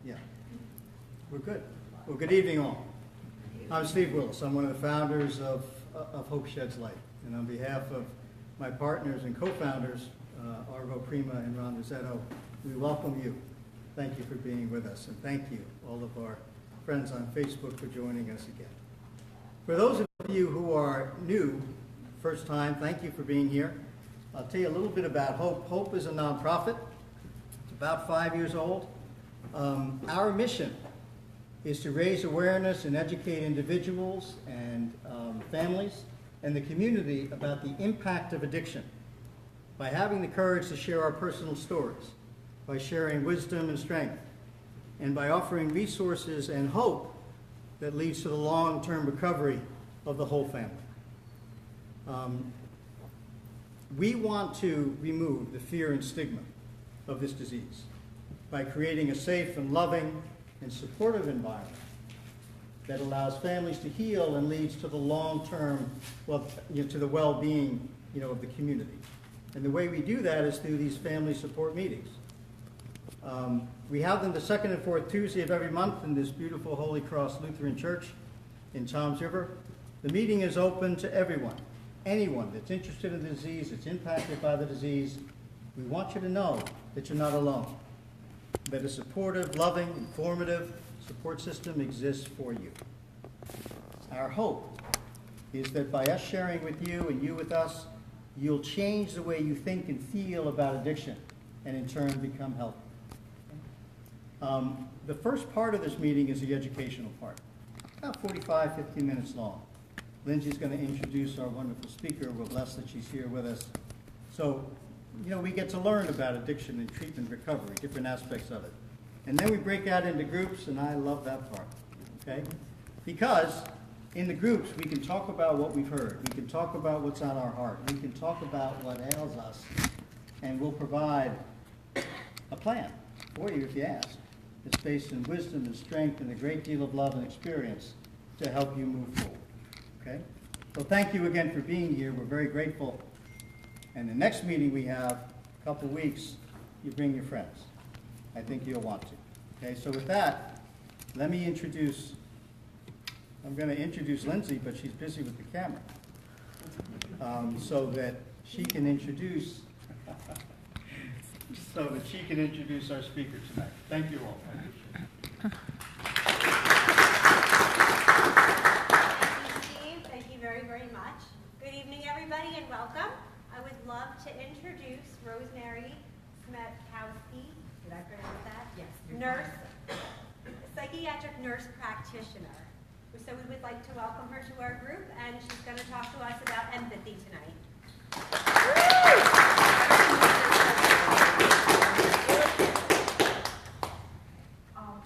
Yeah. We're good. Well, good evening all. I'm Steve Willis. I'm one of the founders of Hope Sheds Light. And on behalf of my partners and co-founders, Arvo Prima and Ron Rosetto, we welcome you. Thank you for being with us. And thank you, all of our friends on Facebook, for joining us again. For those of you who are new, first time, thank you for being here. I'll tell you a little bit about Hope. Hope is a nonprofit. It's about 5 years old. Our mission is to raise awareness and educate individuals and families and the community about the impact of addiction by having the courage to share our personal stories, by sharing wisdom and strength, and by offering resources and hope that leads to the long-term recovery of the whole family. We want to remove the fear and stigma of this disease by creating a safe and loving and supportive environment that allows families to heal and leads to the long-term, to the well-being, of the community. And the way we do that is through these family support meetings. We have them the second and fourth Tuesday of every month in this beautiful Holy Cross Lutheran Church in Toms River. The meeting is open to everyone, anyone that's interested in the disease, that's impacted by the disease. We want you to know that you're not alone, that a supportive, loving, informative support system exists for you. Our hope is that by us sharing with you and you with us, you'll change the way you think and feel about addiction and in turn become healthy. The first part of this meeting is the educational part, about 45, 50 minutes long. Lindsay's going to introduce our wonderful speaker. We're blessed that she's here with us. So, we get to learn about addiction and treatment recovery, different aspects of it. And then we break out into groups, and I love that part, okay? Because in the groups, we can talk about what we've heard. We can talk about what's on our heart. We can talk about what ails us, and we'll provide a plan for you if you ask. It's based in wisdom and strength and a great deal of love and experience to help you move forward, okay? So thank you again for being here. We're very grateful. And the next meeting we have, a couple weeks, you bring your friends. I think you'll want to. Okay, so with that, let me introduce, I'm going to introduce Lindsay, but she's busy with the camera, so that she can introduce our speaker tonight. Thank you all. Steve, thank you very, very much. Good evening, everybody, and welcome. I would love to introduce Rosemary Smentkowski. Did I pronounce that? Yes. Nurse, psychiatric nurse practitioner. So we would like to welcome her to our group, and she's going to talk to us about empathy tonight.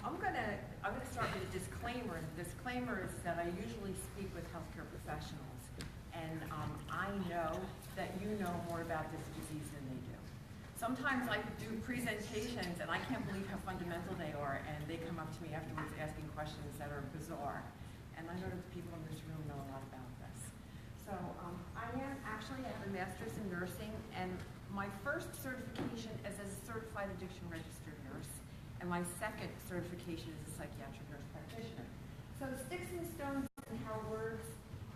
I'm going to start with a disclaimer. The disclaimer is that I usually speak with healthcare professionals, and I know that you know more about this disease than they do. Sometimes I do presentations and I can't believe how fundamental they are, and they come up to me afterwards asking questions that are bizarre. And I know that the people in this room know a lot about this. So I have a master's in nursing, and my first certification is as a certified addiction registered nurse, and my second certification is a psychiatric nurse practitioner. So sticks and stones and how words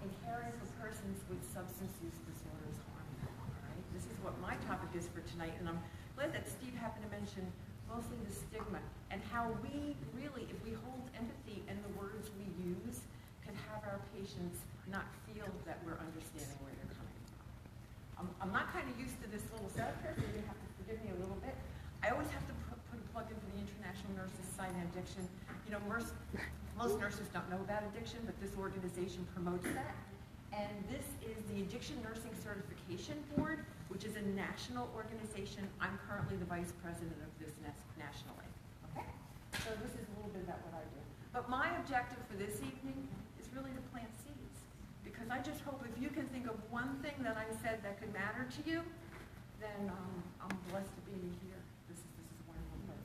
and caring for persons with substance use disorders harm them. All right, this is what my topic is for tonight, and I'm glad that Steve happened to mention mostly the stigma and how we really, if we hold empathy in the words we use, can have our patients not feel that we're understanding where they're coming from. I'm not kind of used to this little setup here, so you have to forgive me a little bit. I always have to put a plug in for the International Nurses Society on Addiction. Most nurses don't know about addiction, but this organization promotes that. And this is the Addiction Nursing Certification Board, which is a national organization. I'm currently the vice president of this nationally. Okay? So this is a little bit about what I do. But my objective for this evening is really to plant seeds. Because I just hope if you can think of one thing that I said that could matter to you, then I'm blessed to be here. This is a wonderful place.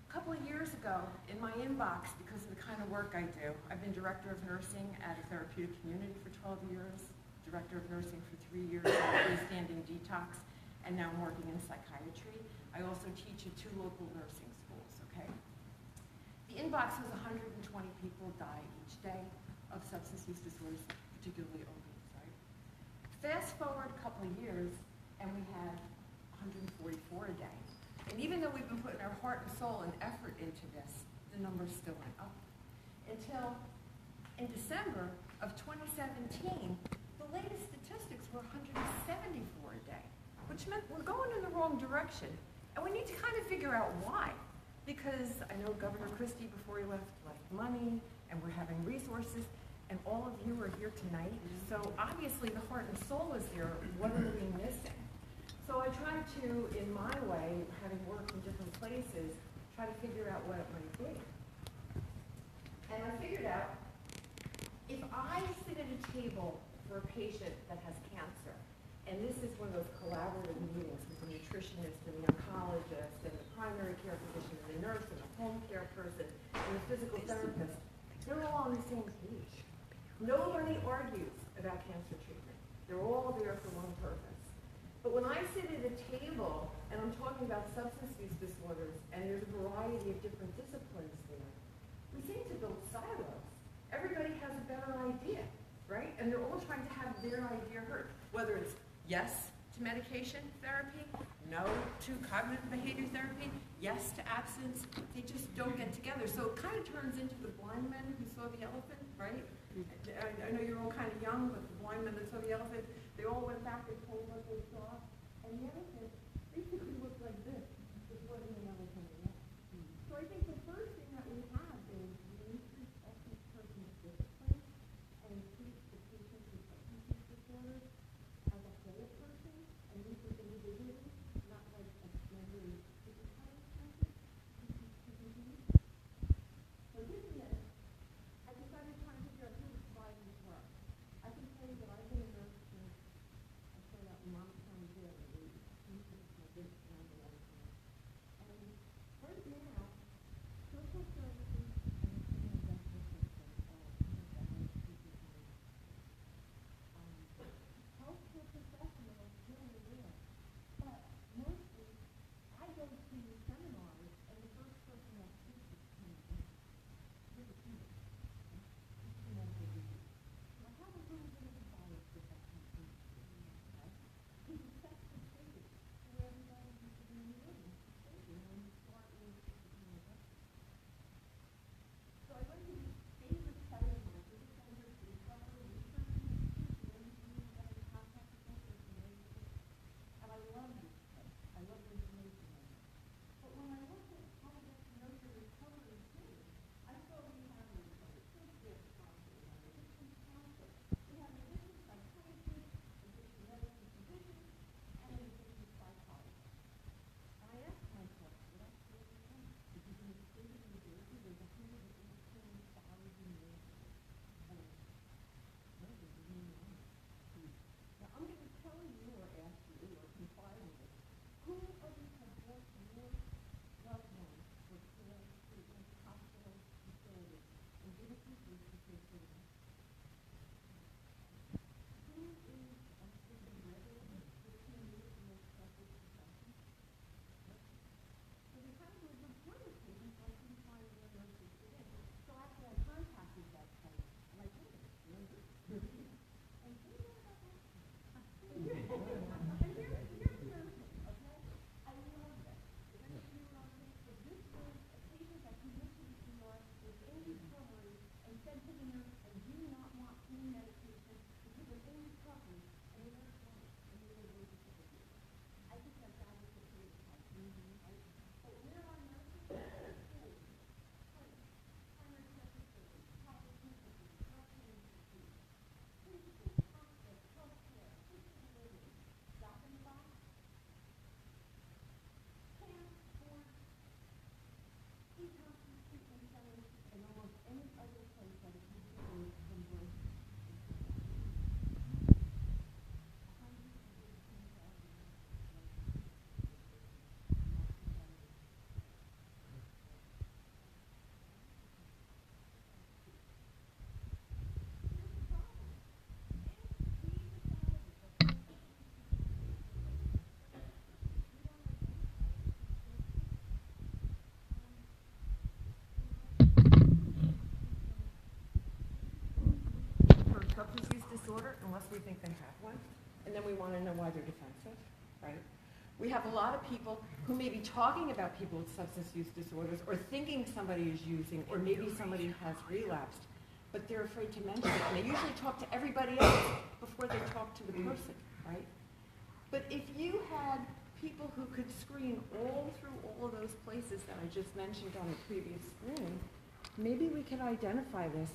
A couple of years ago, in my inbox, because of the kind of work I do, I've been director of nursing at a therapeutic community for 12 years, director of nursing for 3 years at a freestanding detox, and now I'm working in psychiatry. I also teach at 2 local nursing schools. inbox was 120 people die each day of substance use disorders, particularly opiates, right? Fast forward a couple of years, and we had 144 a day. And even though we've been putting our heart and soul and effort into this, the numbers still went up. Until in December of 2017, the latest statistics were 174 a day, which meant we're going in the wrong direction. And we need to kind of figure out why. Because I know Governor Christie, before he left, liked money, and we're having resources, and all of you are here tonight. So obviously the heart and soul is there. What are we missing? So I tried to, in my way, having worked in different places, try to figure out what it might be. And I figured out, if I sit at a table for a patient that has cancer, and this is one of those collaborative meetings with the nutritionist and the oncologist and the primary care physician and the nurse and the home care person and the physical therapist, they're all on the same page. Nobody argues about cancer treatment. They're all there for one purpose. But when I sit at a table and I'm talking about substance use disorders and there's a variety of different disciplines there, we seem to build silos. Everybody has a better idea, right? And they're all trying to have their idea heard, whether it's yes to medication therapy, no to cognitive behavior therapy, yes to abstinence. They just don't get together. So it kind of turns into the blind men who saw the elephant, right? I know you're all kind of young, but the blind men that saw the elephant, they all went back and told what they saw. And the elephant basically looked like this. This wasn't an elephant at all. So I think the first thing that we have is we need to treat each person's discipline and treat the patient with substance use disorders as a whole person and meet with individually, not like a memory superpower method. So given this, I decided to try and figure out who was providing this work. I can tell you that I've been a nurse since I started out in Montgomery County Jail in we want to know why they're defensive, right? We have a lot of people who may be talking about people with substance use disorders or thinking somebody is using, or maybe somebody has relapsed, but they're afraid to mention it. And they usually talk to everybody else before they talk to the person, right? But if you had people who could screen all through all of those places that I just mentioned on the previous screen, maybe we can identify this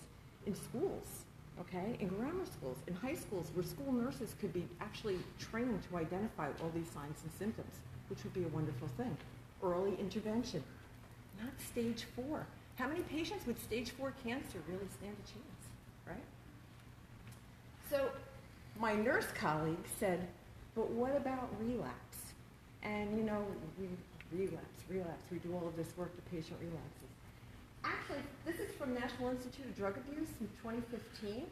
in schools, okay? In grammar schools, in high schools, where school nurses could be actually trained to identify all these signs and symptoms, which would be a wonderful thing. Early intervention, not stage 4. How many patients with stage 4 cancer really stand a chance, right? So my nurse colleague said, but what about relapse? And you know, we relapse. We do all of this work, the patient relapses. Actually, this is from National Institute of Drug Abuse in 2015.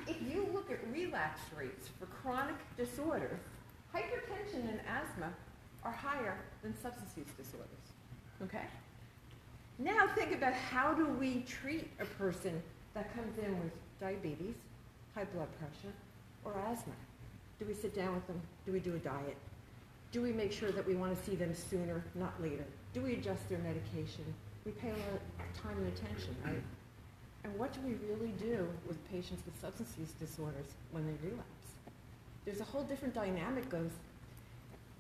If you look at relapse rates for chronic disorders, hypertension and asthma are higher than substance use disorders, okay? Now think about, how do we treat a person that comes in with diabetes, high blood pressure, or asthma? Do we sit down with them? Do we do a diet? Do we make sure that we want to see them sooner, not later? Do we adjust their medication? We pay a lot of time and attention, right? And what do we really do with patients with substance use disorders when they relapse? There's a whole different dynamic goes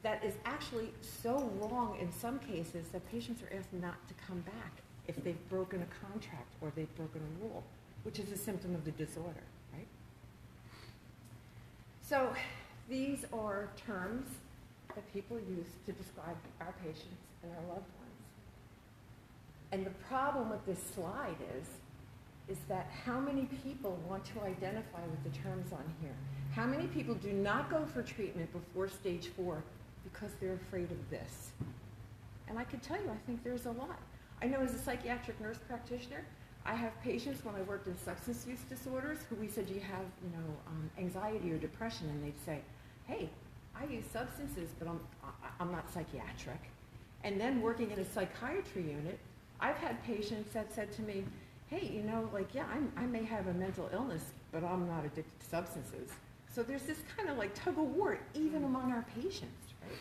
that is actually so wrong in some cases that patients are asked not to come back if they've broken a contract or they've broken a rule, which is a symptom of the disorder, right? So these are terms that people use to describe our patients and our loved ones. And the problem with this slide is that how many people want to identify with the terms on here? How many people do not go for treatment before stage 4 because they're afraid of this? And I can tell you, I think there's a lot. I know as a psychiatric nurse practitioner, I have patients when I worked in substance use disorders who we said, do you have anxiety or depression? And they'd say, hey, I use substances, but I'm not psychiatric. And then working in a psychiatry unit, I've had patients that said to me, hey, I may have a mental illness, but I'm not addicted to substances. So there's this kind of like tug of war even among our patients, right?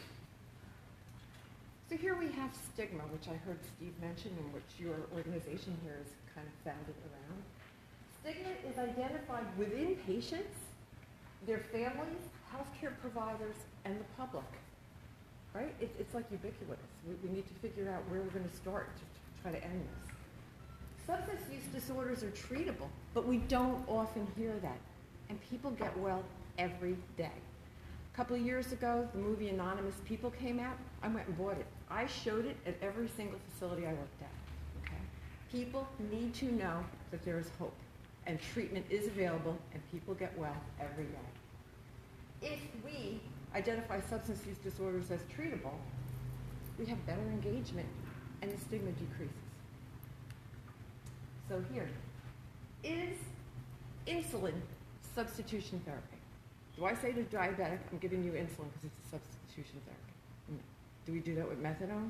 So here we have stigma, which I heard Steve mention and which your organization here is kind of founded around. Stigma is identified within patients, their families, healthcare providers, and the public, right? It's like ubiquitous. We need to figure out where we're going to start to try to end this. Substance use disorders are treatable, but we don't often hear that. And people get well every day. A couple of years ago, the movie Anonymous People came out. I went and bought it. I showed it at every single facility I worked at. Okay? People need to know that there is hope, and treatment is available, and people get well every day. If we identify substance use disorders as treatable, we have better engagement, and the stigma decreases. So here, is insulin substitution therapy? Do I say to diabetic, I'm giving you insulin because it's a substitution therapy? No. Do we do that with methadone?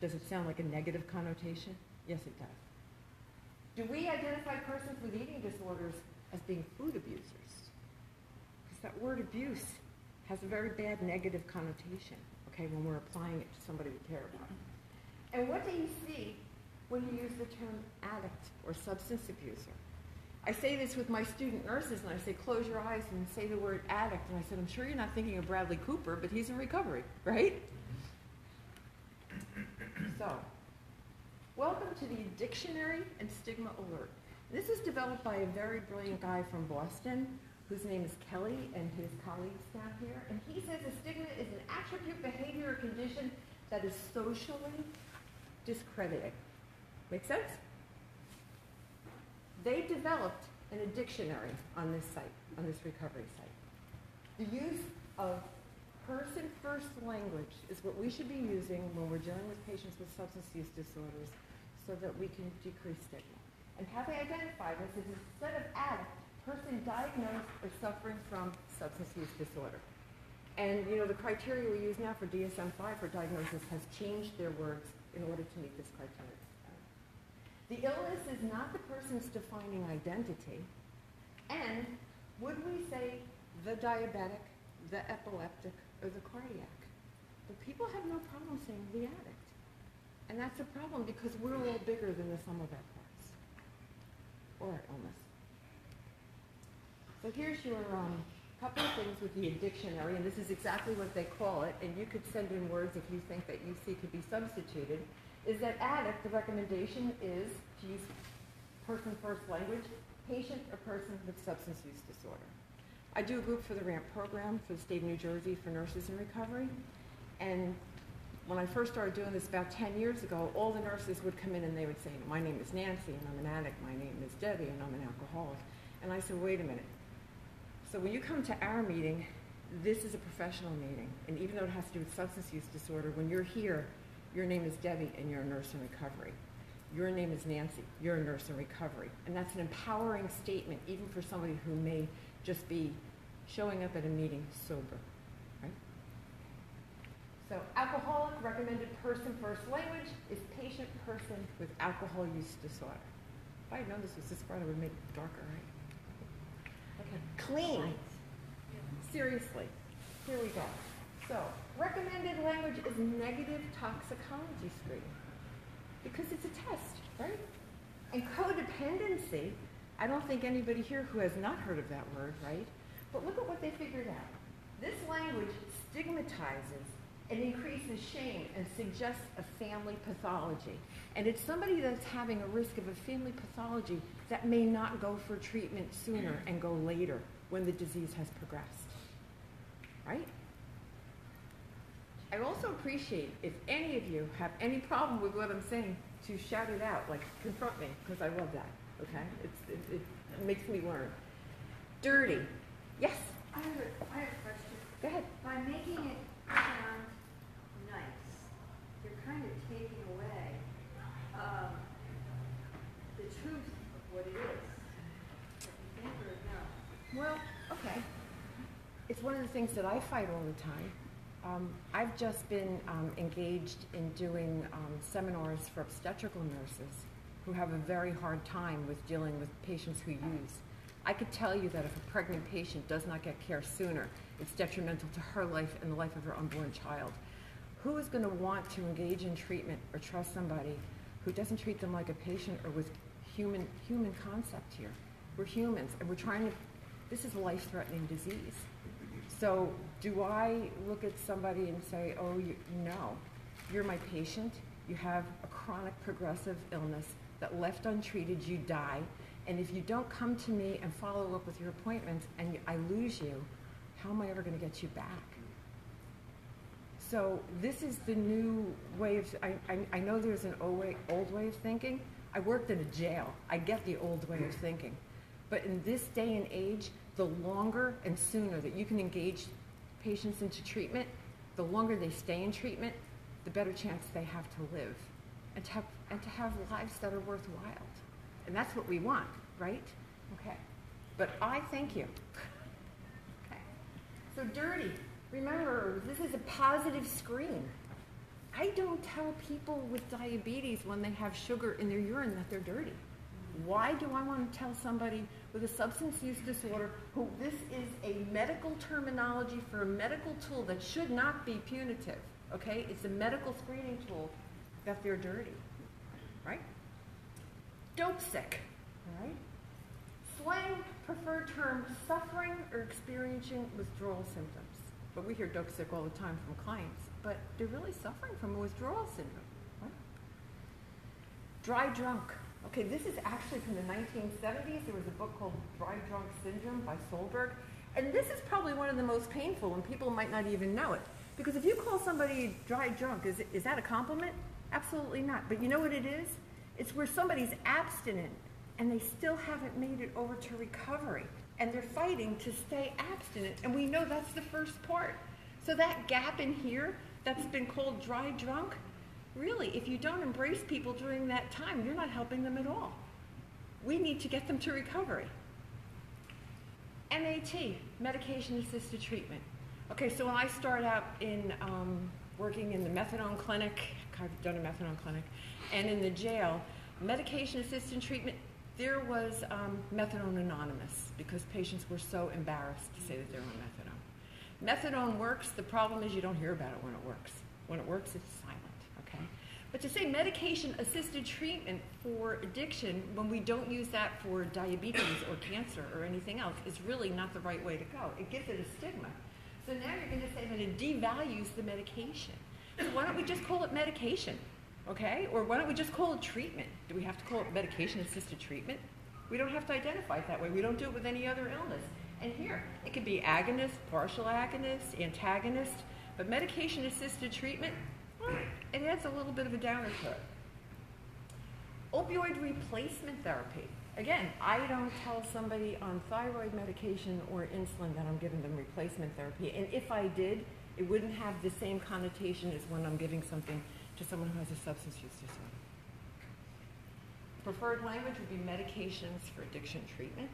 Does it sound like a negative connotation? Yes, it does. Do we identify persons with eating disorders as being food abusers? Because that word abuse has a very bad negative connotation, okay, when we're applying it to somebody we care about. And what do you see when you use the term addict or substance abuser? I say this with my student nurses, and I say, close your eyes and say the word addict. And I said, I'm sure you're not thinking of Bradley Cooper, but he's in recovery, right? So, welcome to the Dictionary and Stigma Alert. This was developed by a very brilliant guy from Boston, whose name is Kelly, and his colleagues down here. And he says a stigma is an attribute, behavior, or condition that is socially discrediting. Make sense? They developed a dictionary on this site, on this recovery site. The use of person-first language is what we should be using when we're dealing with patients with substance use disorders so that we can decrease stigma. And how they identify this is instead of addict, person diagnosed or suffering from substance use disorder. And the criteria we use now for DSM-5 for diagnosis has changed their words in order to meet this criteria. The illness is not the person's defining identity. And would we say the diabetic, the epileptic, or the cardiac. But people have no problem saying the addict. And that's a problem because we're all bigger than the sum of our parts, or our illness. So here's your couple of things with the dictionary, and this is exactly what they call it, and you could send in words if you think that you see could be substituted, is that addict, the recommendation is to use person first language, patient or person with substance use disorder. I do a group for the RAMP program for the state of New Jersey for nurses in recovery, and when I first started doing this about 10 years ago, all the nurses would come in and they would say, my name is Nancy and I'm an addict, my name is Debbie and I'm an alcoholic. And I said, wait a minute. So when you come to our meeting, this is a professional meeting. And even though it has to do with substance use disorder, when you're here, your name is Debbie and you're a nurse in recovery. Your name is Nancy, you're a nurse in recovery. And that's an empowering statement, even for somebody who may just be showing up at a meeting sober, right? So alcoholic, recommended person first language is patient person with alcohol use disorder. If I had known this was this bright, I would make it darker, right? Okay, clean. Seriously, here we go. So recommended language is negative toxicology screening because it's a test, right? And codependency, I don't think anybody here who has not heard of that word, right? But look at what they figured out. This language stigmatizes and increases shame and suggests a family pathology. And it's somebody that's having a risk of a family pathology that may not go for treatment sooner and go later when the disease has progressed, right? I also appreciate if any of you have any problem with what I'm saying to shout it out, like confront me, because I love that, okay? It makes me learn. Dirty. Yes? I have a question. Go ahead. By making it sound nice, you're kind of taking away the truth of what it is. If you think or no. Well, okay. It's one of the things that I fight all the time. I've just been engaged in doing seminars for obstetrical nurses who have a very hard time with dealing with patients who use. I could tell you that if a pregnant patient does not get care sooner, it's detrimental to her life and the life of her unborn child. Who is going to want to engage in treatment or trust somebody who doesn't treat them like a patient or with human concept here? We're humans, and we're trying to, this is a life-threatening disease. So do I look at somebody and say, oh, no, you're my patient, you have a chronic progressive illness that left untreated, you die, and if you don't come to me and follow up with your appointments and I lose you, how am I ever going to get you back? So this is the new way of, I know there's an old way of thinking. I worked in a jail. I get the old way of thinking. But in this day and age, the longer and sooner that you can engage patients into treatment, the longer they stay in treatment, the better chance they have to live and to have lives that are worthwhile. And that's what we want, right? Okay. But I thank you. Okay. So dirty. Remember, this is a positive screen. I don't tell people with diabetes when they have sugar in their urine that they're dirty. Why do I want to tell somebody with a substance use disorder who this is a medical terminology for a medical tool that should not be punitive, okay? It's a medical screening tool that they're dirty, right? Dope sick, all right? Slang preferred term, suffering or experiencing withdrawal symptoms. But we hear dope sick all the time from clients, but they're really suffering from a withdrawal syndrome, right? Dry drunk. Okay, this is actually from the 1970s. There was a book called Dry Drunk Syndrome by Solberg. And this is probably one of the most painful, and people might not even know it. Because if you call somebody dry drunk, is that a compliment? Absolutely not. But you know what it is? It's where somebody's abstinent, and they still haven't made it over to recovery. And they're fighting to stay abstinent. And we know that's the first part. So that gap in here that's been called dry drunk, really, if you don't embrace people during that time, you're not helping them at all. We need to get them to recovery. MAT, medication-assisted treatment. Okay, so when I start out in working in the methadone clinic, I've done a methadone clinic, and in the jail, medication-assisted treatment, there was methadone anonymous because patients were so embarrassed to say that they were on methadone. Methadone works. The problem is you don't hear about it when it works. When it works, it's silent, okay? But to say medication-assisted treatment for addiction when we don't use that for diabetes or cancer or anything else is really not the right way to go. It gives it a stigma. So now you're going to say that it devalues the medication. So why don't we just call it medication, okay? Or why don't we just call it treatment? Do we have to call it medication-assisted treatment? We don't have to identify it that way. We don't do it with any other illness. And here, it could be agonist, partial agonist, antagonist, but medication-assisted treatment, well, it adds a little bit of a downer to it. Opioid replacement therapy. Again, I don't tell somebody on thyroid medication or insulin that I'm giving them replacement therapy. And if I did, it wouldn't have the same connotation as when I'm giving something to someone who has a substance use disorder. Preferred language would be medications for addiction treatment.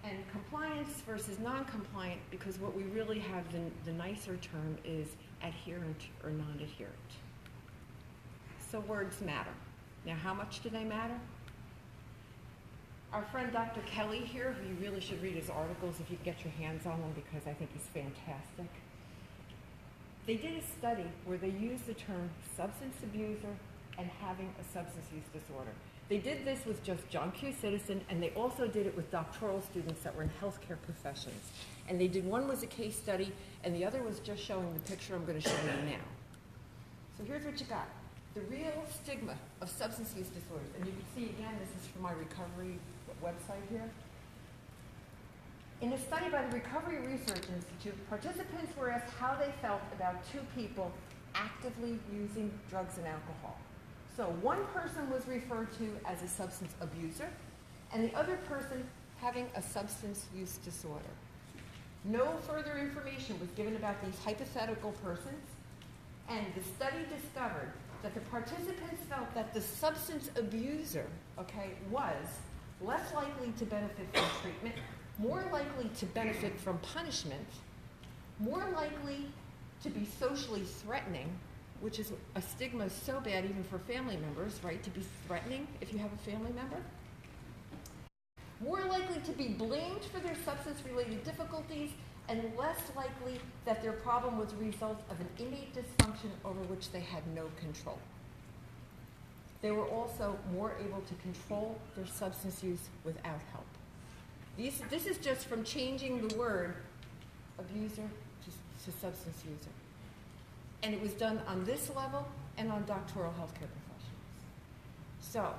And compliance versus non-compliant, because what we really have, the nicer term is adherent or non-adherent. So words matter. Now, how much do they matter? Our friend Dr. Kelly here, who you really should read his articles if you can get your hands on them, because I think he's fantastic. They did a study where they used the term substance abuser and having a substance use disorder. They did this with just John Q. Citizen, and they also did it with doctoral students that were in healthcare professions. And they did, one was a case study, and the other was just showing the picture I'm going to show you now. So here's what you got. The real stigma of substance use disorders. And you can see, again, this is from my recovery website here. In a study by the Recovery Research Institute, participants were asked how they felt about two people actively using drugs and alcohol. So one person was referred to as a substance abuser, and the other person having a substance use disorder. No further information was given about these hypothetical persons, and the study discovered that the participants felt that the substance abuser, was less likely to benefit from treatment, more likely to benefit from punishment, more likely to be socially threatening, which is a stigma so bad even for family members, right? To be threatening if you have a family member. More likely to be blamed for their substance-related difficulties, and less likely that their problem was a result of an innate dysfunction over which they had no control. They were also more able to control their substance use without help. This is just from changing the word abuser to substance user. And it was done on this level and on doctoral healthcare professionals. So,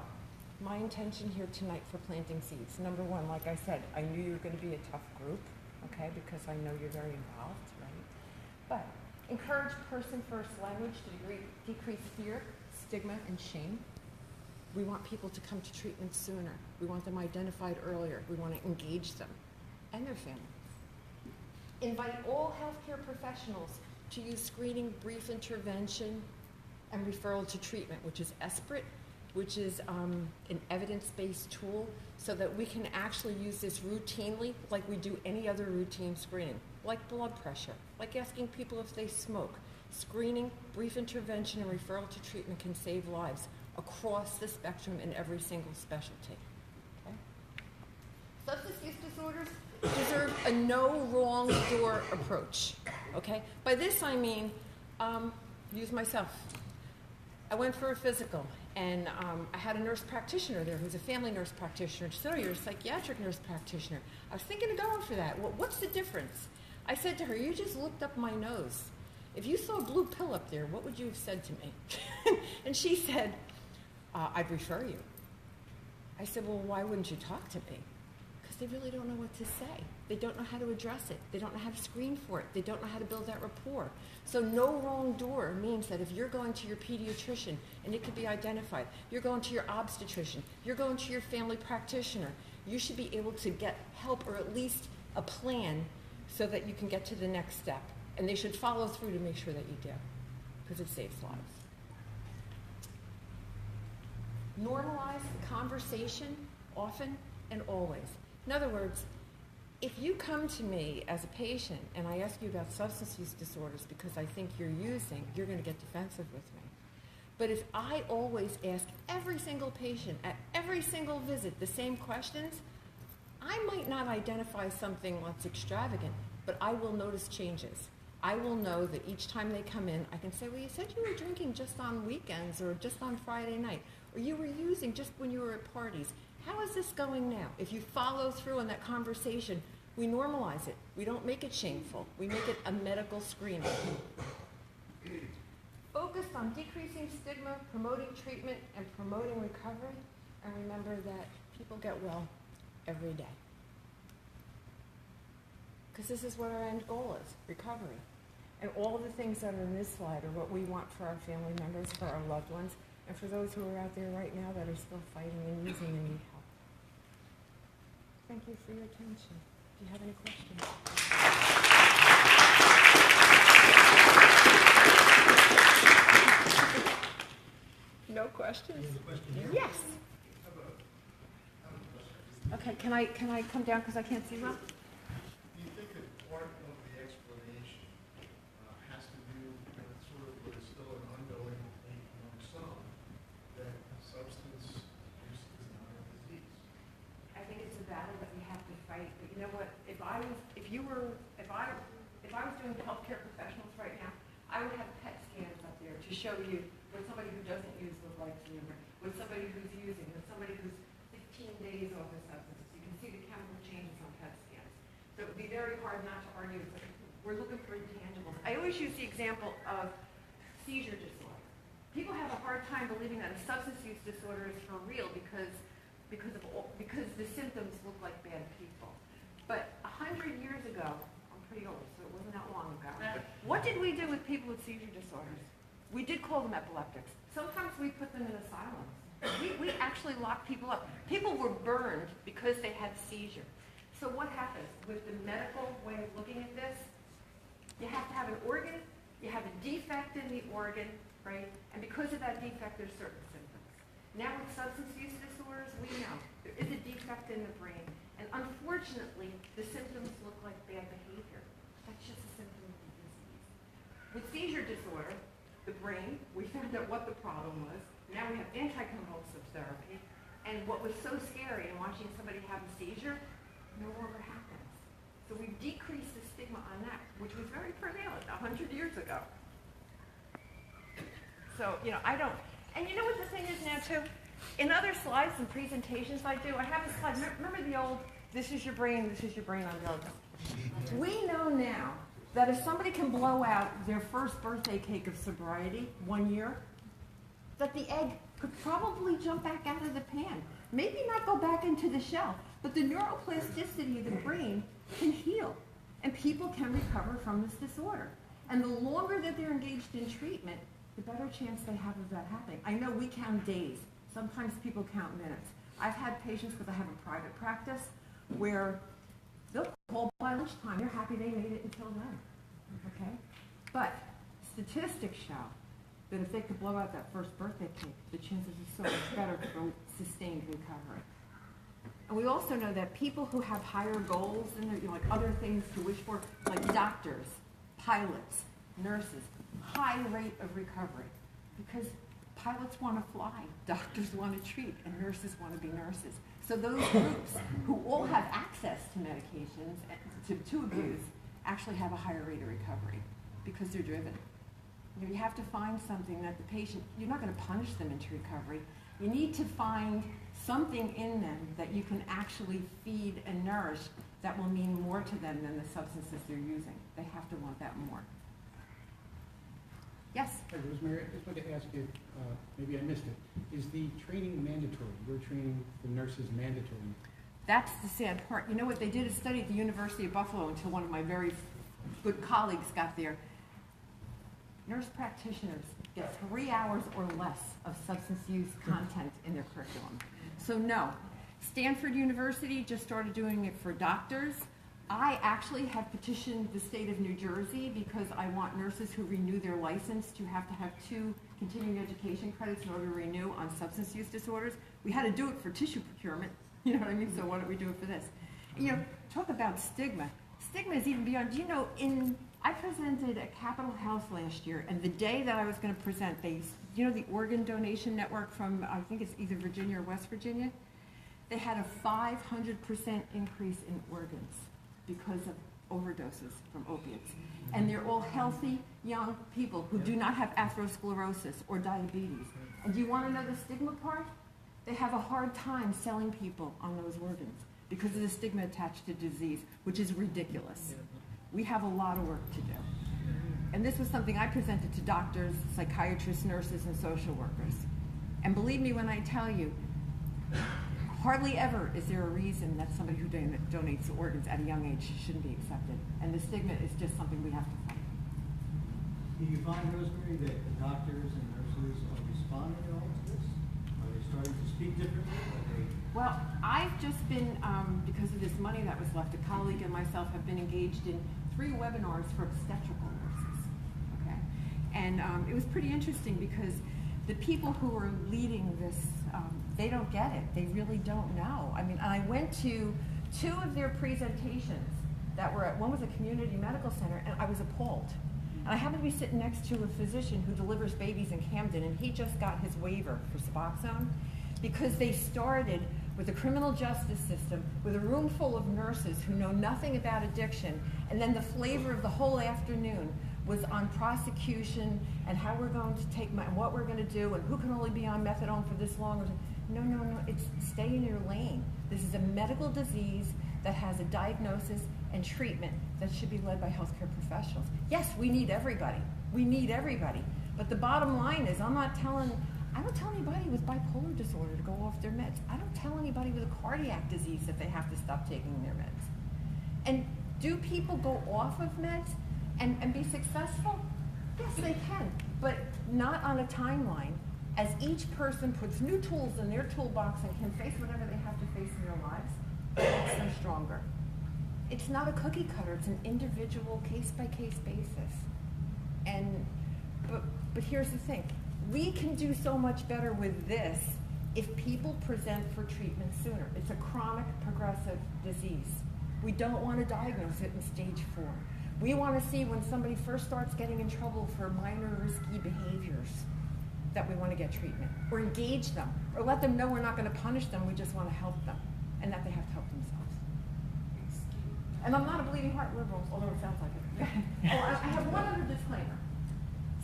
my intention here tonight for planting seeds. Number one, like I said, I knew you were going to be a tough group, because I know you're very involved, right? But encourage person-first language to decrease fear, stigma, and shame. We want people to come to treatment sooner. We want them identified earlier. We want to engage them and their families. Invite all healthcare professionals to use screening, brief intervention, and referral to treatment, which is ESPRIT, which is an evidence-based tool, so that we can actually use this routinely like we do any other routine screening, like blood pressure, like asking people if they smoke. Screening, brief intervention, and referral to treatment can save lives across the spectrum in every single specialty. Okay? Substance use disorders deserve a no wrong door approach. Okay? By this I mean, use myself. I went for a physical, and I had a nurse practitioner there who's a family nurse practitioner. She said, "Oh, you're a psychiatric nurse practitioner." I was thinking of going for that. Well, what's the difference? I said to her, "You just looked up my nose. If you saw a blue pill up there, what would you have said to me?" And she said, "I'd refer you." I said, "Well, why wouldn't you talk to me?" Because they really don't know what to say. They don't know how to address it. They don't know how to screen for it. They don't know how to build that rapport. So no wrong door means that if you're going to your pediatrician, and it could be identified, you're going to your obstetrician, you're going to your family practitioner, you should be able to get help, or at least a plan, so that you can get to the next step. And they should follow through to make sure that you do, because it saves lives. Normalize conversation often and always. In other words, if you come to me as a patient and I ask you about substance use disorders because I think you're going to get defensive with me. But if I always ask every single patient at every single visit the same questions, I might not identify something that's extravagant, but I will notice changes. I will know that each time they come in, I can say, well, you said you were drinking just on weekends or just on Friday night, or you were using just when you were at parties. How is this going now? If you follow through on that conversation, we normalize it. We don't make it shameful. We make it a medical screening. Focused on decreasing stigma, promoting treatment, and promoting recovery. And remember that people get well every day. Because this is what our end goal is, recovery. And all the things that are in this slide are what we want for our family members, for our loved ones, and for those who are out there right now that are still fighting and using and need help. Thank you for your attention. Do you have any questions? No questions? Yes. Okay, can I come down because I can't see well? Do you think that part of the explanation has to do with sort of what is still an ongoing debate among some, that substance use is not a disease? I think it's a battle that we have to fight. But you know what? If I was doing healthcare professionals right now, I would have PET scans up there to show you what somebody who doesn't use would like to remember, what somebody who's using, what somebody who's 15 days off a substance. You can see the chemical changes on PET scans. So it would be very hard not to argue. But we're looking for intangibles. I always use the example of seizure disorder. People have a hard time believing that a substance use disorder is for real because the symptoms look like bad people. But 100 years ago, I'm pretty old, so it wasn't that long ago. What did we do with people with seizure disorders? We did call them epileptics. Sometimes we put them in asylums. We actually locked people up. People were burned because they had seizure. So what happens with the medical way of looking at this? You have to have an organ, you have a defect in the organ, right? And because of that defect, there's certain symptoms. Now with substance use disorders, we know there is a defect in the brain. And unfortunately, the symptoms look like bad behavior. That's just a symptom of the disease. With seizure disorder, the brain, we found out what the problem was. Now we have anticonvulsive therapy. And what was so scary in watching somebody have a seizure no longer happens. So we've decreased the stigma on that, which was very prevalent 100 years ago. So, I don't, and you know what the thing is now too? In other slides and presentations I do, I have a slide, remember the old, this is your brain on the other. We know now that if somebody can blow out their first birthday cake of sobriety 1 year, that the egg could probably jump back out of the pan. Maybe not go back into the shell, but the neuroplasticity of the brain can heal, and people can recover from this disorder. And the longer that they're engaged in treatment, the better chance they have of that happening. I know we count days. Sometimes people count minutes. I've had patients because I have a private practice where they'll call by lunchtime. They're happy they made it until then. Okay? But statistics show that if they could blow out that first birthday cake, the chances are so much better for sustained recovery. And we also know that people who have higher goals and like other things to wish for, like doctors, pilots, nurses, high rate of recovery. Because pilots want to fly, doctors want to treat, and nurses want to be nurses. So those groups who all have access to medications to abuse actually have a higher rate of recovery because they're driven. You have to find something that the patient, you're not going to punish them into recovery. You need to find something in them that you can actually feed and nourish that will mean more to them than the substances they're using. They have to want that more. Yes? Hi, Rosemary. I just wanted to ask you, maybe I missed it. Is the training mandatory? Your training for nurses mandatory? That's the sad part. You know what? They did a study at the University of Buffalo until one of my very good colleagues got there. Nurse practitioners get 3 hours or less of substance use content in their curriculum. So no. Stanford University just started doing it for doctors. I actually have petitioned the state of New Jersey because I want nurses who renew their license to have 2 continuing education credits in order to renew on substance use disorders. We had to do it for tissue procurement, you know what I mean? So why don't we do it for this? Talk about stigma. Stigma is even beyond, I presented at Capitol House last year, and the day that I was going to present, the organ donation network from, I think it's either Virginia or West Virginia, they had a 500% increase in organs because of overdoses from opiates. And they're all healthy, young people who do not have atherosclerosis or diabetes. And do you want to know the stigma part? They have a hard time selling people on those organs because of the stigma attached to disease, which is ridiculous. We have a lot of work to do. And this was something I presented to doctors, psychiatrists, nurses, and social workers. And believe me when I tell you, hardly ever is there a reason that somebody who donates organs at a young age shouldn't be accepted. And the stigma is just something we have to fight. Do you find, Rosemary, that the doctors and nurses are responding at all to this? Are they starting to speak differently? Well, I've just been, because of this money that was left, a colleague and myself have been engaged in 3 webinars for obstetrical nurses, okay? And it was pretty interesting because the people who are leading this, they don't get it. They really don't know. I mean, I went to 2 of their presentations that were at, one was a community medical center, and I was appalled. And I happened to be sitting next to a physician who delivers babies in Camden, and he just got his waiver for Suboxone because they started with the criminal justice system, with a room full of nurses who know nothing about addiction, and then the flavor of the whole afternoon was on prosecution and how we're going to take and what we're going to do and who can only be on methadone for this long. No, no, no, it's stay in your lane. This is a medical disease that has a diagnosis and treatment that should be led by healthcare professionals. Yes, we need everybody. We need everybody. But the bottom line is I don't tell anybody with bipolar disorder to go off their meds. I don't tell anybody with a cardiac disease that they have to stop taking their meds. And do people go off of meds and be successful? Yes, they can, but not on a timeline. As each person puts new tools in their toolbox and can face whatever they have to face in their lives, it makes them stronger. It's not a cookie cutter, it's an individual case-by-case basis. But here's the thing. We can do so much better with this if people present for treatment sooner. It's a chronic progressive disease. We don't want to diagnose it in stage 4. We want to see when somebody first starts getting in trouble for minor risky behaviors that we want to get treatment, or engage them, or let them know we're not going to punish them, we just want to help them, and that they have to help themselves. And I'm not a bleeding heart liberal, although it sounds like it. Oh, I have one other disclaimer.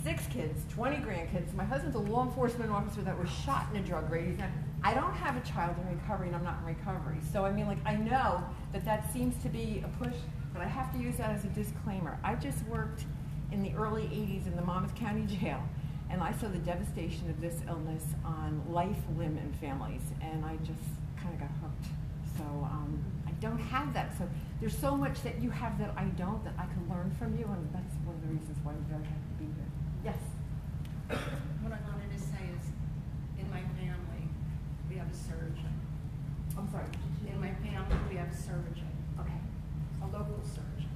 6 kids, 20 grandkids. My husband's a law enforcement officer that was shot in a drug raid. I don't have a child in recovery, and I'm not in recovery. So I mean, like, I know that seems to be a push, but I have to use that as a disclaimer. I just worked in the early 80s in the Monmouth County Jail, and I saw the devastation of this illness on life, limb, and families, and I just kind of got hooked. So I don't have that. So there's so much that you have that I don't, that I can learn from you, and that's one of the reasons why I'm very happy to be here. Yes? What I wanted to say is, in my family, we have a surgeon. I'm sorry. In my family, we have a surgeon, Okay. a local surgeon.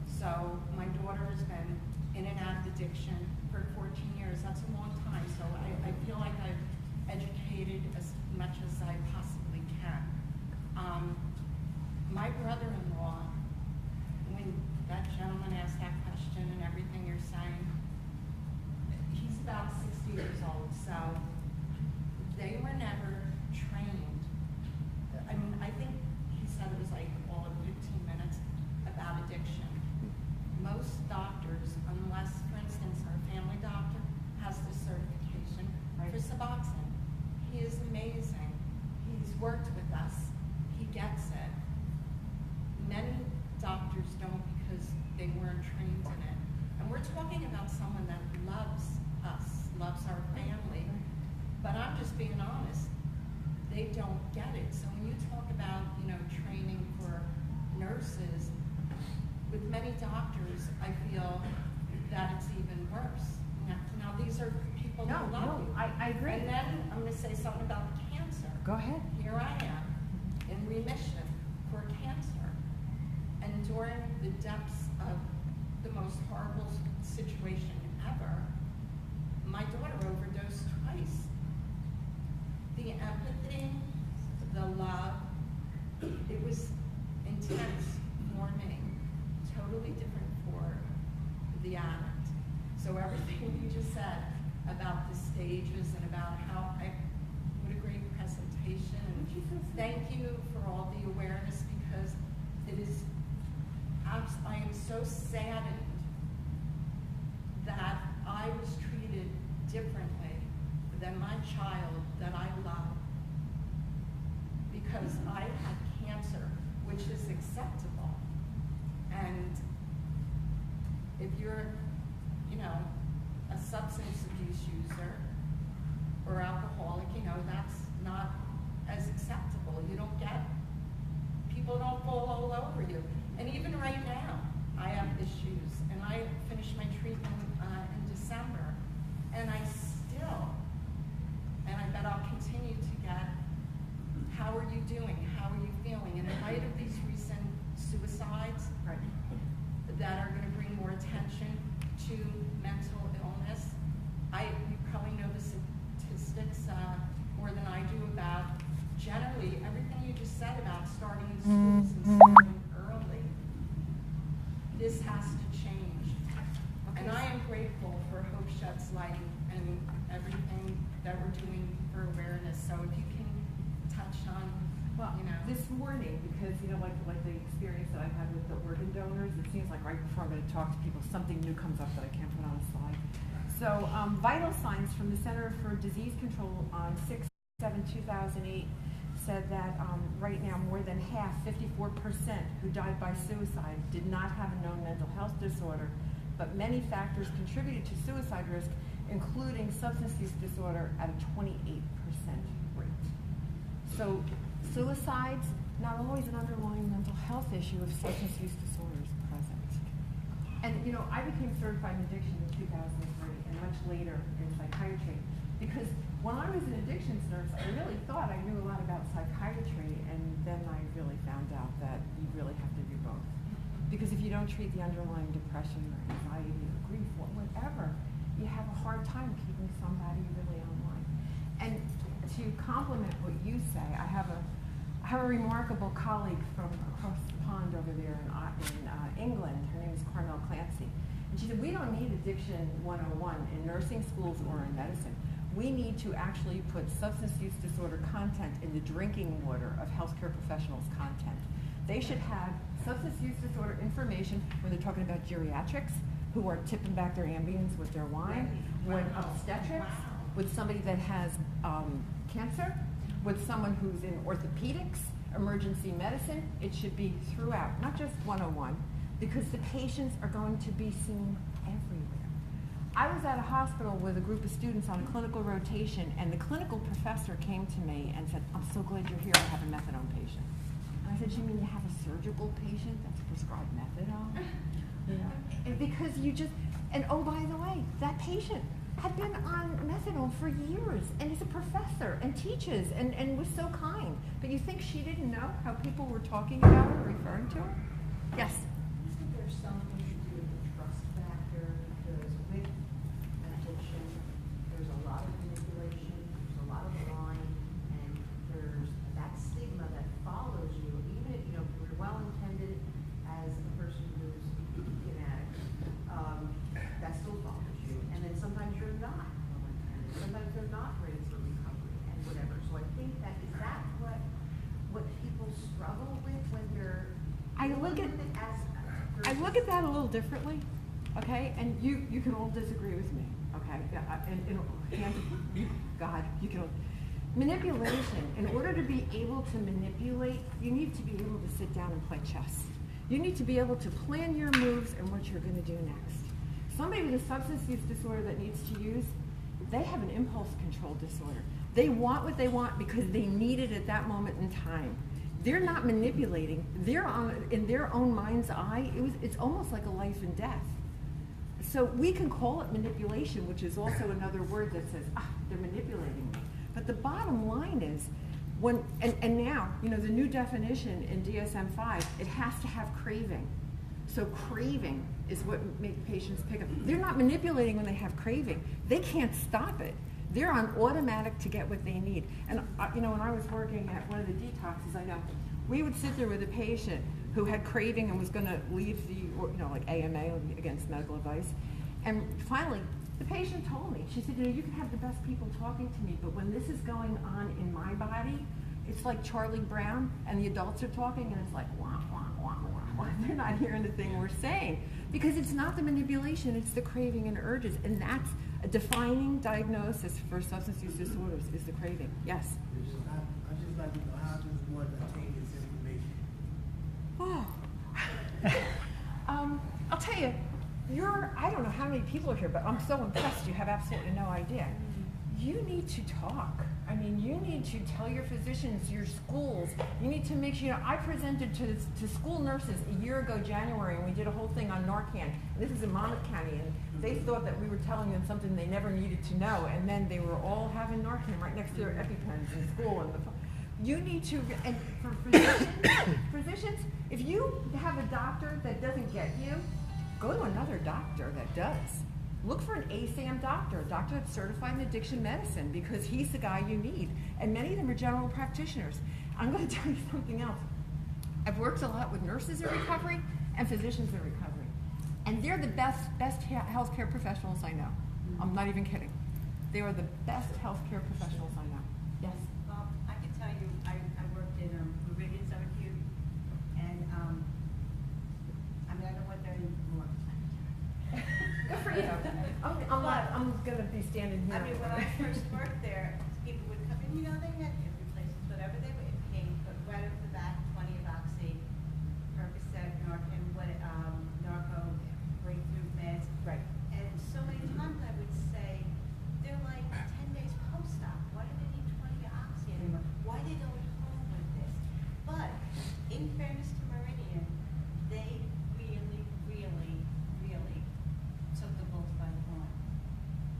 So my daughter has been in and out of addiction for 14 years. That's a long time. So I feel like I've educated as much as I possibly can. My brother-in-law, when that gentleman asked that question and everything you're saying, he's about 60 years old, so they were never trained. I mean, I think he said it was like all of 15 minutes about addiction. Most doctors, unless, for instance, our family doctor has the certification for Suboxone. He is amazing. He's worked with us. He gets it. Many doctors don't because they weren't trained in it. And we're talking about someone that loves us, loves our family. But I'm just being honest, they don't get it. So when you talk about, training for nurses, with many doctors, I feel that it's even worse. Now these are people who love you. I agree. And then I'm going to say something about cancer. Go ahead. Here I am in remission for cancer. And during the depths of the most horrible situation ever, my daughter overdosed twice. The empathy, the love, it was intense for me, totally different for the addict. So everything you just said about the stages and about what a great presentation. And thank you for all the awareness, because it is I am so saddened that I was treated differently than my child that I love because I had cancer, which is acceptable. And if you're, you know, a substance abuse user or alcoholic, you know, that's not as acceptable. You don't get, people don't fall all over you. And even right now, I have issues, and I finished my treatment in December, and I still, and I bet I'll continue to get, how are you doing? How are you feeling? And in light of these recent suicides that are going to bring more attention to mental illness, you probably know the statistics more than I do about generally everything you just said about starting in schools and starting early. This has to change. Okay. And I am grateful for Hope Sheds Light and everything that we're doing for awareness. So if you can touch on, Well, you know. this morning, because, you know, like the experience that I've had with the organ donors, it seems like right before I'm going to talk to people, something new comes up that I can't put on a slide. So, vital signs from the Center for Disease Control on 6/7/2008 said that right now more than half, 54%, who died by suicide did not have a known mental health disorder, but many factors contributed to suicide risk, including substance use disorder at a 28% rate. So suicides, not always an underlying mental health issue if substance use disorder is present. And you know, I became certified in addiction in 2003 and much later in psychiatry because when I was an addictions nurse, I really thought I knew a lot about psychiatry, and then I really found out that you really have to do both. Because if you don't treat the underlying depression or anxiety or grief or whatever, you have a hard time keeping somebody really online. And to complement what you say, I have a remarkable colleague from across the pond over there in England. Her name is Carmel Clancy. And she said, we don't need Addiction 101 in nursing schools or in medicine. We need to actually put substance use disorder content in the drinking water of healthcare professionals' content. They should have substance use disorder information when they're talking about geriatrics, who are tipping back their Ambiens with their wine, when obstetrics, with somebody that has cancer, with someone who's in orthopedics, emergency medicine. It should be throughout, not just 101, because the patients are going to be seen everywhere. I was at a hospital with a group of students on a clinical rotation, and the clinical professor came to me and said, I'm so glad you're here, I have a methadone patient. And I said, you mean you have a surgical patient that's prescribed methadone? You know, and because you just, and oh, by the way, that patient had been on methadone for years and is a professor and teaches and was so kind. But you think she didn't know how people were talking about her, referring to her? Yes? Isn't there something to do with the trust factor? Because with an addiction, there's a lot of manipulation, there's a lot of lying, and there's that stigma that follows you, even if, you know, you're well-intended as a person who's an addict, that still follows you. And then sometimes you're not well-intended. Sometimes they're not ready for recovery and whatever. So I think that, is that what people struggle with when they're... I look at that a little differently, okay? And you can all disagree with me, okay? God, you can all... Manipulation. In order to be able to manipulate, you need to be able to sit down and play chess. You need to be able to plan your moves and what you're going to do next. Somebody with a substance use disorder that needs to use, they have an impulse control disorder. They want what they want because they need it at that moment in time. They're not manipulating. They're in their own mind's eye. It's almost like a life and death. So we can call it manipulation, which is also another word that says, they're manipulating me. But the bottom line is, and now, you know, the new definition in DSM-5, it has to have craving. So craving is what makes patients pick up. They're not manipulating when they have craving. They can't stop it. They're on automatic to get what they need. And you know, when I was working at one of the detoxes, I know we would sit there with a patient who had craving and was going to leave the, you know, like AMA, against medical advice. And finally, the patient told me, she said, you know, you can have the best people talking to me, but when this is going on in my body, it's like Charlie Brown and the adults are talking and it's like, wah, wah, wah. wah. They're not hearing the thing we're saying. Because it's not the manipulation, it's the craving and urges. And that's a defining diagnosis for substance use disorders, is the craving. Yes? I just like to know how does one obtain this information? Oh. I'll tell you, I don't know how many people are here, but I'm so impressed you have absolutely no idea. You need to talk. I mean, you need to tell your physicians, your schools. You need to make sure, I presented to school nurses a year ago, January, and we did a whole thing on Narcan. And this is in Monmouth County, and they thought that we were telling them something they never needed to know, and then they were all having Narcan right next to their EpiPens in school. And you need to, and for physicians, if you have a doctor that doesn't get you, go to another doctor that does. Look for an ASAM doctor, a doctor that's certified in addiction medicine, because he's the guy you need. And many of them are general practitioners. I'm going to tell you something else. I've worked a lot with nurses in recovery and physicians in recovery. And they're the best healthcare professionals I know. I'm not even kidding. They are the best healthcare professionals I know. Yes? Well, I can tell you, I worked in Meridian Subacute, and I mean, I don't want that anymore. Good for you. I'm going to be standing here. I mean, when I first worked there, people would come in, you know, they had hip replacements, whatever they were in pain, but right off the bat, 20 of Oxy, Percocet, Narcan, Narco, breakthrough meds. Right. And so many times I would say, they're like 10 days post-op. Why do they need 20 Oxy anymore? Why they go at home with this? But in fairness to Meridian, they really, really, really took the bulls by the horn.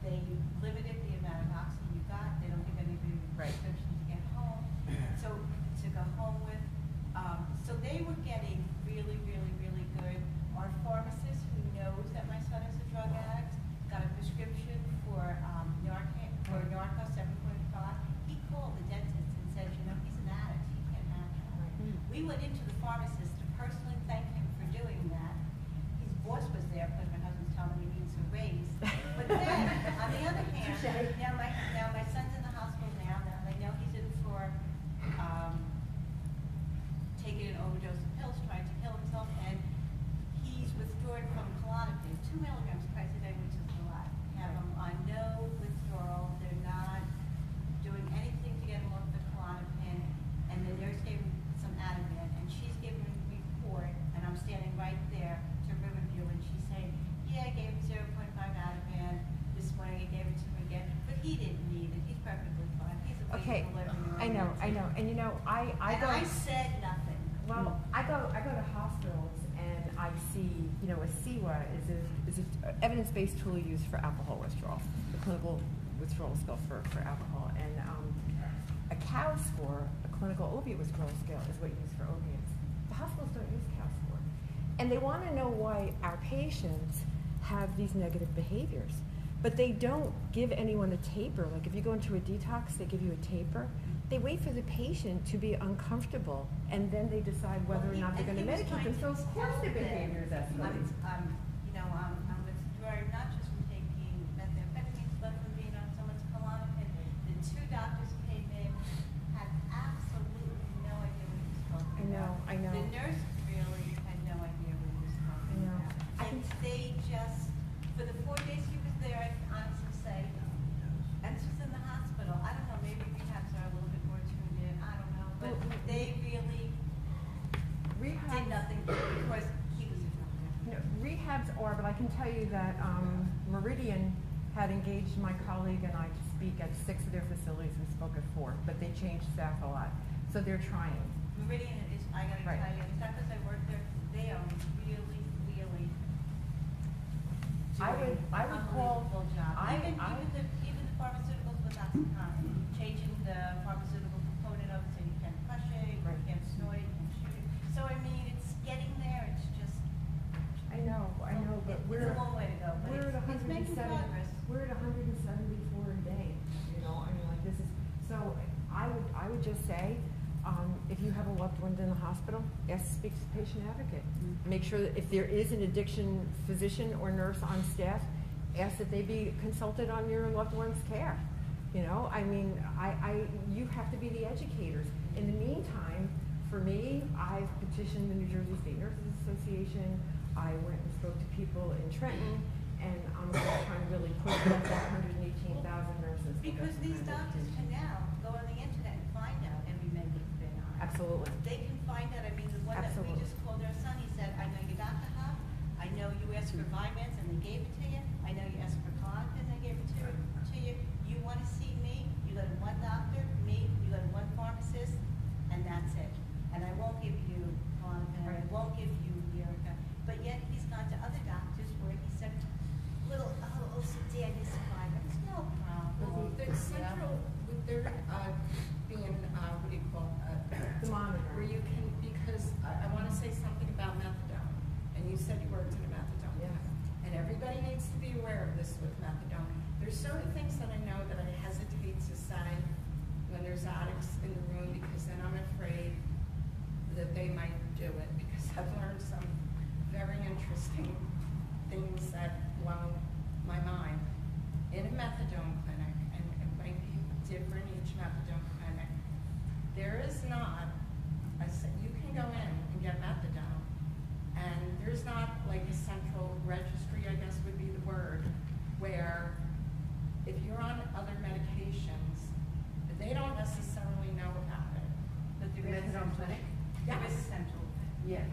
They limited the amount of oxygen you got. They don't give anybody prescription to get home. So to go home with. So they were getting really, really, really good. Our pharmacist, who knows that my son is a drug addict, got a prescription for Narcan, for Narco 7.5. He called the dentist and said, you know, he's an addict. He can't have that. We went into the pharmacist to personally thank him for doing that. His boss was there because my husband's telling me he needs a raise. But then, on the other hand, now my son's in the hospital now. Now they know he's in for taking an overdose of pills, trying to kill himself, and he's withdrawn from Klonopin, 2 milligrams twice a day, which is a lot. Have him on no withdrawal. They're not doing anything to get him off the Klonopin, and the nurse gave him some Ativan, and she's giving him a report, and I'm standing right there to review, and she's saying, yeah, I gave him 0.5 Ativan this morning, I gave it to him again, but he didn't need it. He's perfectly fine. He's a Okay, I know. And you know, I said nothing. Well, I go to hospitals and I see, you know, a CEWA is an evidence-based tool used for alcohol withdrawal, the clinical withdrawal scale for alcohol. And a COW score, a clinical opiate withdrawal scale, is what you use for opiates. The hospitals don't use COW score. And they want to know why our patients have these negative behaviors. But they don't give anyone a taper. Like if you go into a detox, they give you a taper. They wait for the patient to be uncomfortable, and then they decide whether or not they're going to medicate them. So of course their behavior is escalating. I'm withdrawing not just from taking methamphetamines, but from being on so much Klonopin. The 2 doctors came in, had absolutely no idea what he was talking about. I know. The nurse really had no idea what he was talking about. And they just, for the 4 days he was there, I can honestly say, and this was in the hospital, I don't know, maybe rehabs are a little bit more tuned in, I don't know, but they really did nothing because he was a drug addict. No, rehabs are, but I can tell you that Meridian had engaged my colleague and I to speak at 6 of their facilities. We spoke at 4, but they changed staff a lot. So they're trying. Meridian is, I gotta tell you, it's not because I work there, they are really, really I would call. unbelievable job. Even the pharmaceuticals with OxyContin, changing the pharmaceutical component of it so you can't crush it, you can't snort it, you can't shoot it. So I mean, it's getting there. It's just. I know, but it's a long way to go. But we're at it's making progress. We're at 174 a day. You know, I mean, like this is. So I would just say, if you have a loved one in the hospital, speak to the patient advocate. Make sure that if there is an addiction physician or nurse on staff, ask that they be consulted on your loved one's care. You know, I mean, you have to be the educators. In the meantime, For me, I've petitioned the New Jersey State Nurses Association. I went and spoke to people in Trenton, and I'm trying to really push back that 118,000 nurses. Because these doctors can now go on the internet and find out. And we make it spin on. Absolutely. They can find out, I mean, the one that we Absolutely. just called our son, he said, I know you got the hub, I know you asked for Vyvanse and they gave it to you, I know you asked for Klonopin and they gave it to you, you wanna see me, you go to one doctor, me, you go to one pharmacist, and that's it. And I won't give you Klonopin, I won't give you Lyrica, but yet he's gone to other doctors where he said, little, oh, sit down, this is fine, it's no problem. The central, with their, being, what do you call, The monitor. where you can, because I want to say something about methadone, and you said you worked in a methadone. Yes. And everybody needs to be aware of this with methadone. There's certain things that I know that I hesitate to say when there's addicts in the room, because then I'm afraid that they might do it, because I've learned some very interesting things that blow my mind. In a methadone clinic, and it might be different each methadone clinic, there is not, I said, you can go in and get methadone, and there's not like a central registry, I guess would be the word, where if you're on other medications, they don't necessarily know about it. But The methadone clinic? Yes. There is a central. Yeah.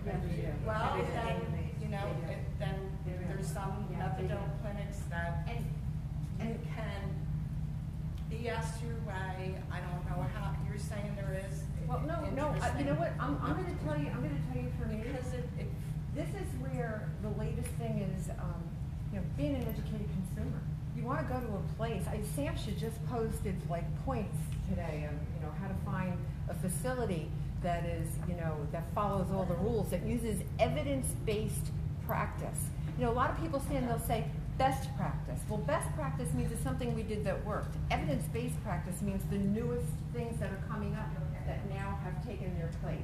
Well, It is. then, you know, They do. then They do. there's some Yeah, they do. methadone clinics that you can BS your way. I don't know how, you're saying there is. Well, no, you know what, I'm gonna tell you for me, Because it, this is where the latest thing is, being an educated consumer. You wanna go to a place, Sam should just posted like points today of, how to find a facility that is, that follows all the rules, that uses evidence-based practice. A lot of people stand, they'll say, best practice. Well, best practice means it's something we did that worked. Evidence-based practice means the newest things that are coming up that now have taken their place.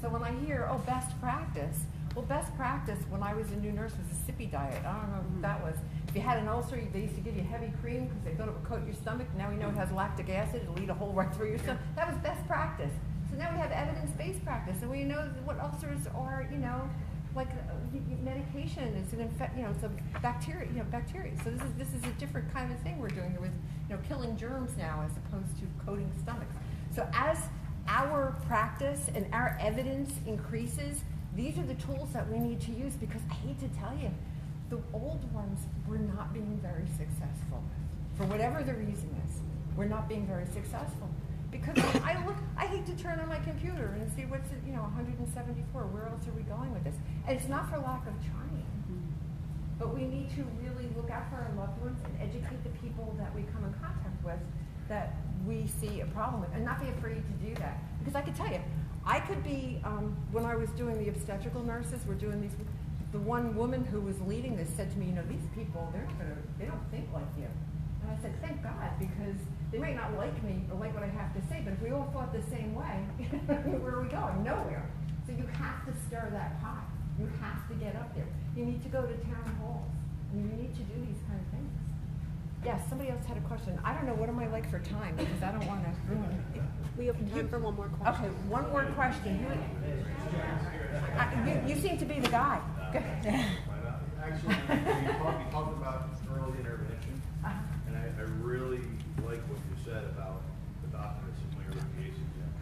So when I hear, best practice, well, best practice when I was a new nurse was a sippy diet. I don't know what that was. If you had an ulcer, they used to give you heavy cream because they thought it would coat your stomach. Now we know it has lactic acid. It'll eat a hole right through your stomach. That was best practice. So now we have evidence-based practice, and we know what ulcers are, like medication. It's an it's a bacteria, bacteria. So this is a different kind of thing we're doing here with, killing germs now as opposed to coating stomachs. So as our practice and our evidence increases, these are the tools that we need to use, because I hate to tell you, the old ones we're not being very successful. For whatever the reason is, we're not being very successful. Because I hate to turn on my computer and see what's, 174, where else are we going with this? And it's not for lack of trying. But we need to really look out for our loved ones and educate the people that we come in contact with that we see a problem with, and not be afraid to do that. Because I can tell you, I could be, when I was doing the obstetrical nurses, we're doing these, the one woman who was leading this said to me, these people, they don't think like you. And I said, thank God, because they might not like me or like what I have to say, but if we all thought the same way, where are we going? Nowhere. So you have to stir that pot. You have to get up there. You need to go to town halls. You need to do these kind of things. Yes, somebody else had a question. I don't know, what am I like for time? Because I don't want to ruin it. We have time for one more question. Okay, one more question. You seem to be the guy. Actually, you talked about early intervention, and I really like what you said about the doctor that's familiar with the ACE exam.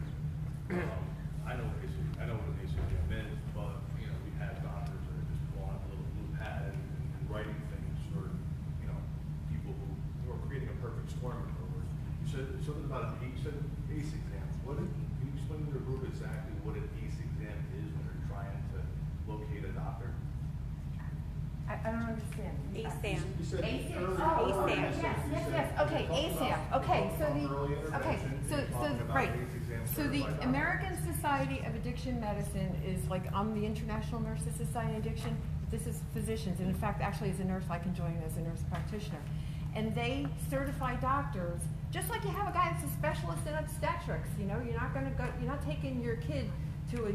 I know what an ACE exam is, but we have doctors that are just on a little blue pad and writing things for people who are creating a perfect storm. In other words, you said something about an ACE exam. Can you explain to the group exactly what an ACE exam is when you're trying to locate a doctor? I don't understand. ASAM. You said ASAM. early- Oh, ASAM. yes. Okay, ASAM. Okay, so the American Society of Addiction Medicine is like, I'm the International Nurses Society of Addiction. This is physicians, and in fact, actually, as a nurse, I can join as a nurse practitioner. And they certify doctors, just like you have a guy that's a specialist in obstetrics. You're not taking your kid to a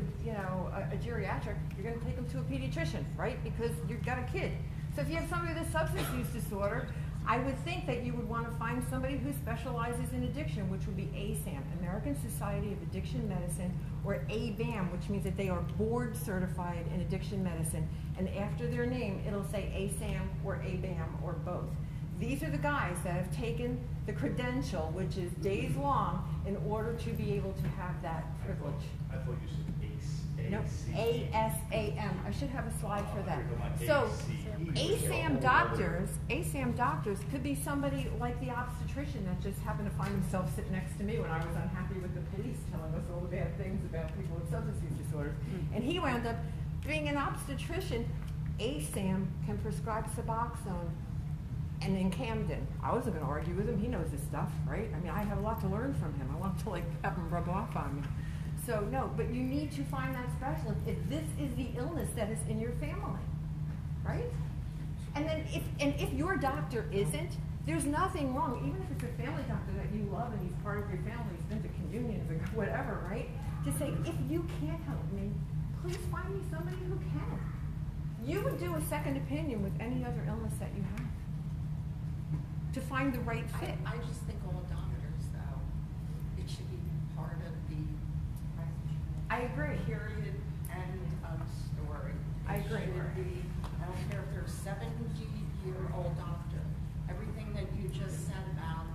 geriatric, you're going to take them to a pediatrician, right? Because you've got a kid. So if you have somebody with a substance use disorder, I would think that you would want to find somebody who specializes in addiction, which would be ASAM, American Society of Addiction Medicine, or ABAM, which means that they are board certified in addiction medicine. And after their name, it'll say ASAM or ABAM or both. These are the guys that have taken the credential, which is days long, in order to be able to have that privilege. I thought you said ACE. No, ASAM. I should have a slide for that. So, ASAM doctors could be somebody like the obstetrician that just happened to find himself sitting next to me when I was unhappy with the police telling us all the bad things about people with substance use disorders. And he wound up being an obstetrician. ASAM can prescribe Suboxone. And in Camden, I wasn't going to argue with him. He knows his stuff, right? I mean, I have a lot to learn from him. I want to have him rub off on me. So no, but you need to find that specialist if this is the illness that is in your family, right? And then if your doctor isn't, there's nothing wrong. Even if it's a family doctor that you love and he's part of your family, he's been to communions or whatever, right? To say, if you can't help me, please find me somebody who can. You would do a second opinion with any other illness that you have to find the right fit. I just think all doctors, though, it should be part of the I agree. period end of story. I agree. It should be, I don't care if they're a 70-year-old doctor. Everything that you just said about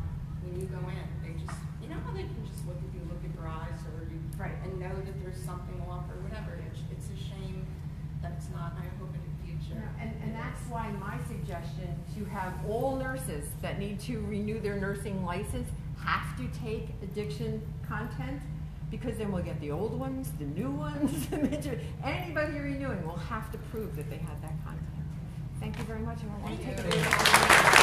when you go in, they just, you know how they can just look at you, look at your eyes, or you, Right. and know that there's something off or whatever. It's a shame that it's not. I hope in the future. And that's why my suggestion to have all nurses that need to renew their nursing license have to take addiction content, because then we'll get the old ones, the new ones, anybody renewing will have to prove that they had that content. Thank you very much, and I want to take it away.